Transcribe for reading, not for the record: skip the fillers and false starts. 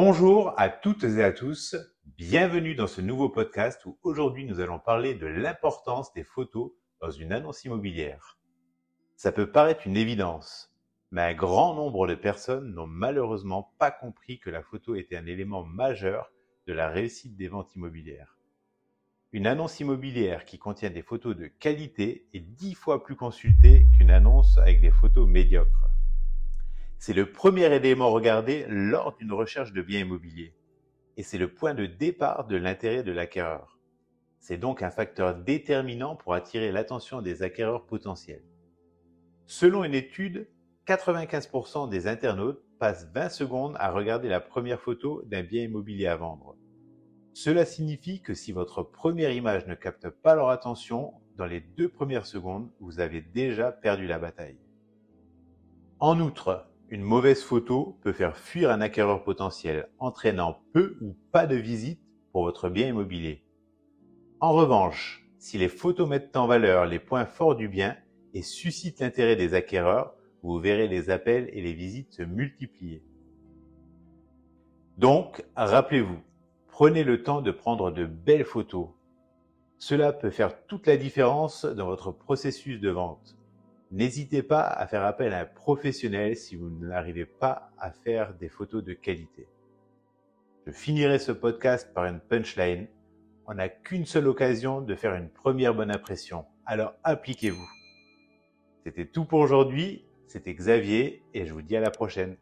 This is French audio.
Bonjour à toutes et à tous, bienvenue dans ce nouveau podcast où aujourd'hui nous allons parler de l'importance des photos dans une annonce immobilière. Ça peut paraître une évidence, mais un grand nombre de personnes n'ont malheureusement pas compris que la photo était un élément majeur de la réussite des ventes immobilières. Une annonce immobilière qui contient des photos de qualité est 10 fois plus consultée qu'une annonce avec des photos médiocres. C'est le premier élément regardé lors d'une recherche de bien immobilier et c'est le point de départ de l'intérêt de l'acquéreur. C'est donc un facteur déterminant pour attirer l'attention des acquéreurs potentiels. Selon une étude, 95% des internautes passent 20 secondes à regarder la première photo d'un bien immobilier à vendre. Cela signifie que si votre première image ne capte pas leur attention, dans les 2 premières secondes, vous avez déjà perdu la bataille. En outre, une mauvaise photo peut faire fuir un acquéreur potentiel, entraînant peu ou pas de visites pour votre bien immobilier. En revanche, si les photos mettent en valeur les points forts du bien et suscitent l'intérêt des acquéreurs, vous verrez les appels et les visites se multiplier. Donc, rappelez-vous, prenez le temps de prendre de belles photos. Cela peut faire toute la différence dans votre processus de vente. N'hésitez pas à faire appel à un professionnel si vous n'arrivez pas à faire des photos de qualité. Je finirai ce podcast par une punchline. On n'a qu'une seule occasion de faire une première bonne impression, alors appliquez-vous. C'était tout pour aujourd'hui, c'était Xavier et je vous dis à la prochaine.